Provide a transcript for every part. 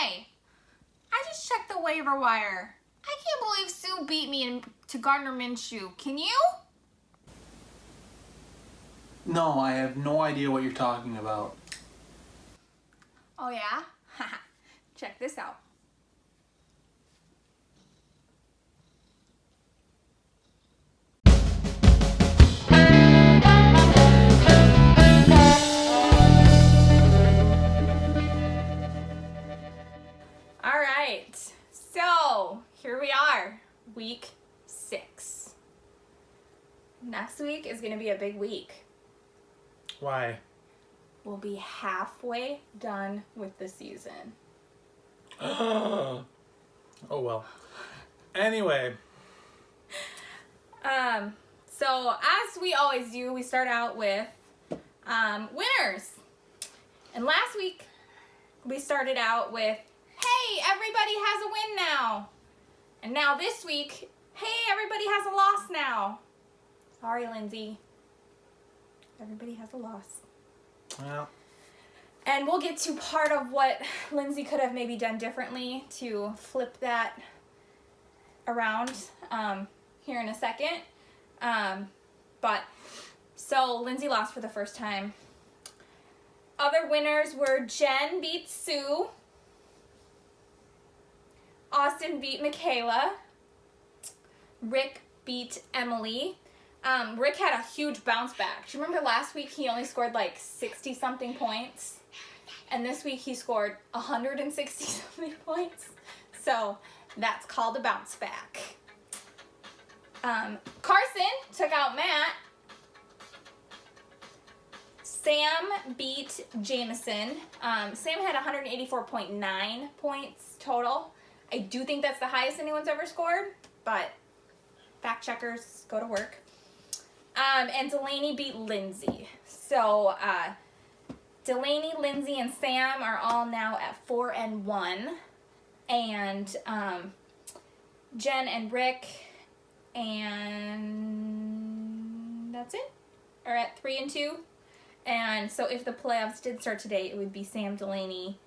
Hey, I just checked the waiver wire. I can't believe Sue beat me to Gardner Minshew. Can you? No, I have no idea what you're talking about. Oh yeah? Check this out. All right, so here we are, week 6. Next week is going to be a big week. Why? We'll be halfway done with the season. Oh well. Anyway. So as we always do, we start out with winners. And last week we started out with, hey, everybody has a win now. And now this week, hey, everybody has a loss now. Sorry, Lindsay. Everybody has a loss. Well. And we'll get to part of what Lindsay could have maybe done differently to flip that around here in a second. But so Lindsay lost for the first time. Other winners were Jen beat Sue. Austin beat Michaela. Rick beat Emily. Rick had a huge bounce back. Do you remember last week he only scored like 60 something points? And this week he scored 160 something points. So that's called a bounce back. Carson took out Matt. Sam beat Jameson. Sam had 184.9 points total. I do think that's the highest anyone's ever scored, but fact checkers, go to work. And Delaney beat Lindsay. So Delaney, Lindsay, and Sam are all now at 4-1. And Jen and Rick and that's it, are at 3-2. And so if the playoffs did start today, it would be Sam, Delaney,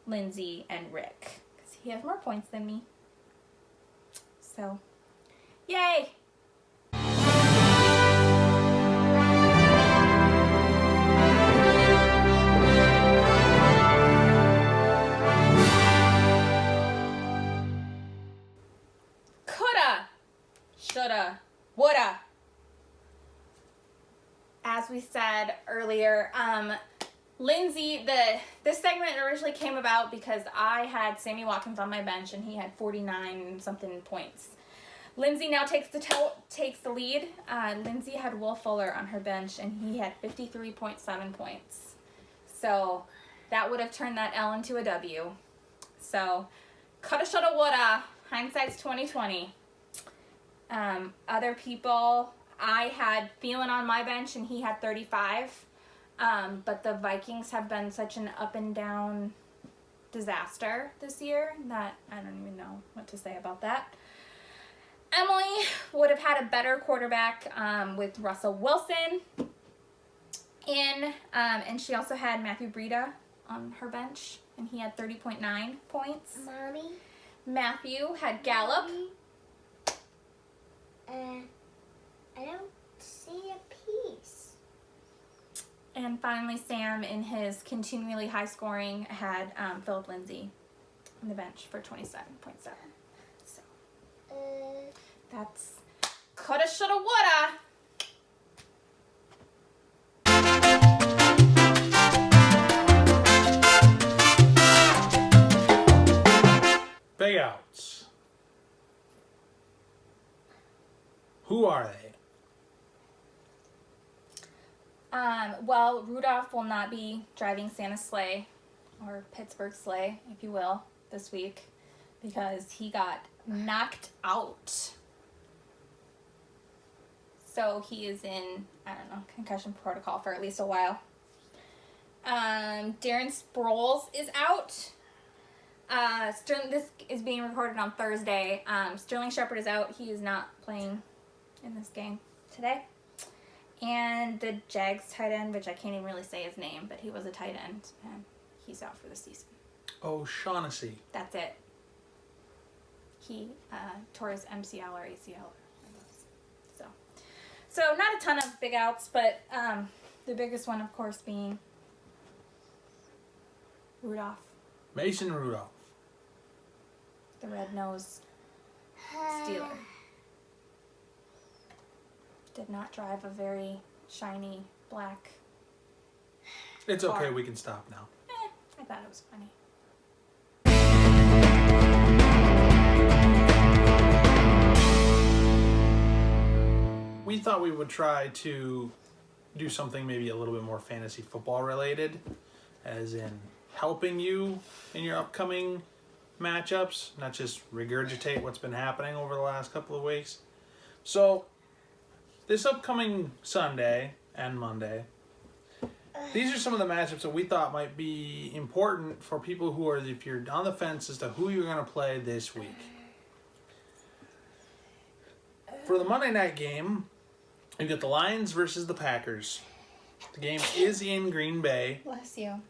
Lindsay, and Rick. Because he has more points than me. So, yay! Coulda, shoulda, woulda. As we said earlier, Lindsay, this segment originally came about because I had Sammy Watkins on my bench and he had 49 something points. Lindsay now takes the lead. Lindsay had Will Fuller on her bench and he had 53.7 points. So that would have turned that L into a W. So coulda, shoulda, woulda. Hindsight's 20/20. Other people, I had Thielen on my bench and he had 35. But the Vikings have been such an up and down disaster this year that I don't even know what to say about that. Emily would have had a better quarterback with Russell Wilson in, and she also had Matthew Breida on her bench and he had 30.9 points. Mommy? Matthew had Gallup. I don't see a piece. And finally, Sam, in his continually high scoring, had Philip Lindsay on the bench for 27.7. So that's coulda, shoulda, woulda. Payouts. Who are they? Well, Rudolph will not be driving Santa's sleigh, or Pittsburgh sleigh, if you will, this week, because he got knocked out. So he is in, I don't know, concussion protocol for at least a while. Darren Sproles is out. This is being recorded on Thursday. Sterling Shepard is out. He is not playing in this game today. And the Jags tight end, which I can't even really say his name, but he was a tight end, and he's out for the season. O'Shaughnessy. That's it. He tore his MCL or ACL. So not a ton of big outs, but the biggest one, of course, being Rudolph. Mason Rudolph. The red-nosed Steeler. Did not drive a very shiny black It's car. okay, we can stop now. I thought it was funny. We thought we would try to do something maybe a little bit more fantasy football related, as in helping you in your upcoming matchups, not just regurgitate what's been happening over the last couple of weeks. So, this upcoming Sunday and Monday, these are some of the matchups that we thought might be important for people who are, if you're on the fence as to who you're going to play this week. For the Monday night game, you've got the Lions versus the Packers. The game is in Green Bay. Bless you.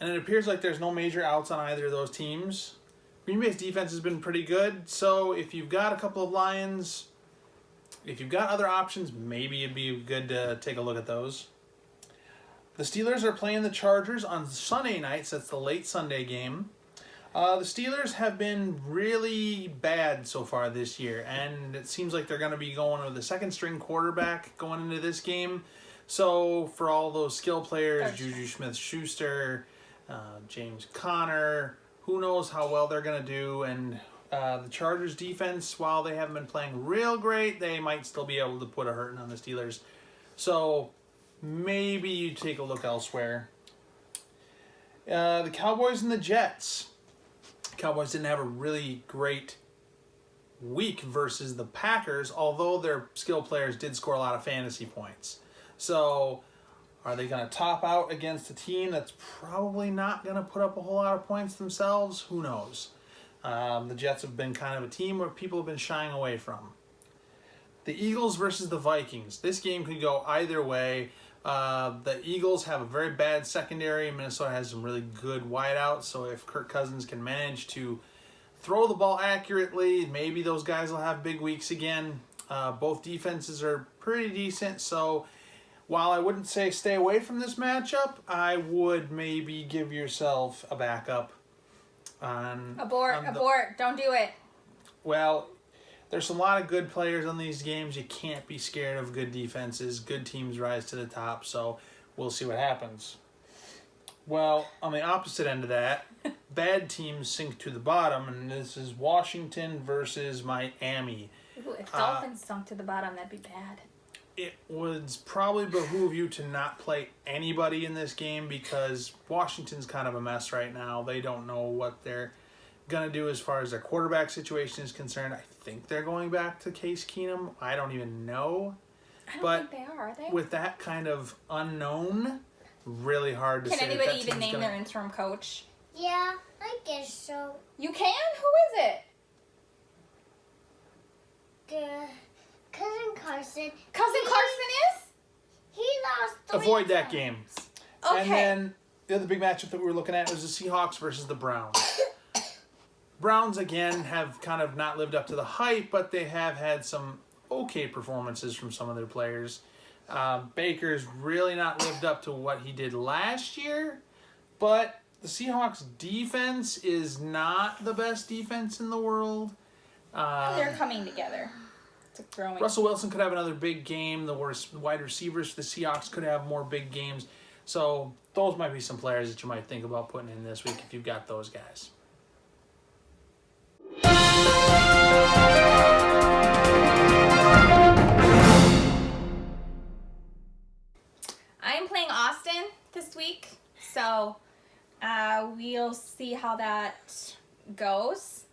And it appears like there's no major outs on either of those teams. Green Bay's defense has been pretty good, so if you've got a couple of Lions, if you've got other options, maybe it'd be good to take a look at those. The Steelers are playing the Chargers on Sunday nights. That's the late Sunday game. The Steelers have been really bad so far this year, and it seems like they're going to be going with a second-string quarterback going into this game. So for all those skill players, Juju Smith-Schuster, James Conner, who knows how well they're going to do. And the Chargers defense, while they haven't been playing real great, they might still be able to put a hurting on the Steelers. So maybe you take a look elsewhere. The Cowboys and the Jets. Cowboys didn't have a really great week versus the Packers, although their skill players did score a lot of fantasy points. So, are they going to top out against a team that's probably not going to put up a whole lot of points themselves? Who knows? The Jets have been kind of a team where people have been shying away from. The Eagles versus the Vikings. This game could go either way. The Eagles have a very bad secondary. Minnesota has some really good wideouts. So if Kirk Cousins can manage to throw the ball accurately, maybe those guys will have big weeks again. Both defenses are pretty decent. So while I wouldn't say stay away from this matchup, I would maybe give yourself a backup. Abort. Don't do it. Well, there's a lot of good players on these games. You can't be scared of good defenses. Good teams rise to the top, so we'll see what happens. Well, on the opposite end of that, bad teams sink to the bottom, and this is Washington versus Miami. Ooh, if Dolphins sunk to the bottom, that'd be bad. It would probably behoove you to not play anybody in this game because Washington's kind of a mess right now. They don't know what they're going to do as far as their quarterback situation is concerned. I think they're going back to Case Keenum. I don't even know. I don't think they are they? With that kind of unknown, really hard to say. Can anybody even name their interim coach? Yeah, I guess so. You can? Who is it? Cousin Carson. Cousin Carson is? He lost 3 Avoid that times. game. Okay. And then the other big matchup that we were looking at was the Seahawks versus the Browns. Browns, again, have kind of not lived up to the hype, but they have had some okay performances from some of their players. Baker's really not lived up to what he did last year, but the Seahawks' defense is not the best defense in the world. They're coming together. It's growing. Russell Wilson could have another big game. The wide receivers for the Seahawks could have more big games. So those might be some players that you might think about putting in this week if you've got those guys. I am playing Austin this week, so we'll see how that goes.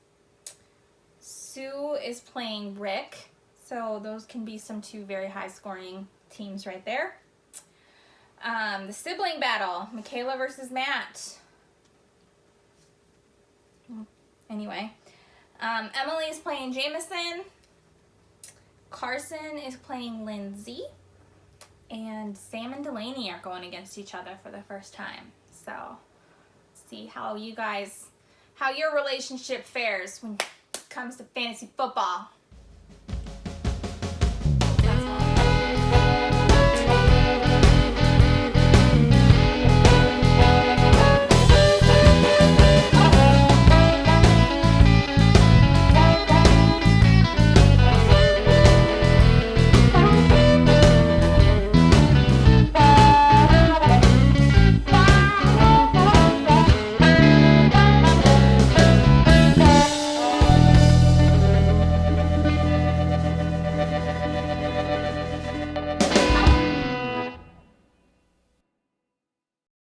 Sue is playing Rick, so those can be some 2 very high-scoring teams right there. The sibling battle, Michaela versus Matt. Anyway, Emily is playing Jameson. Carson is playing Lindsay. and Sam and Delaney are going against each other for the first time. So, see how your relationship fares when it comes to fantasy football.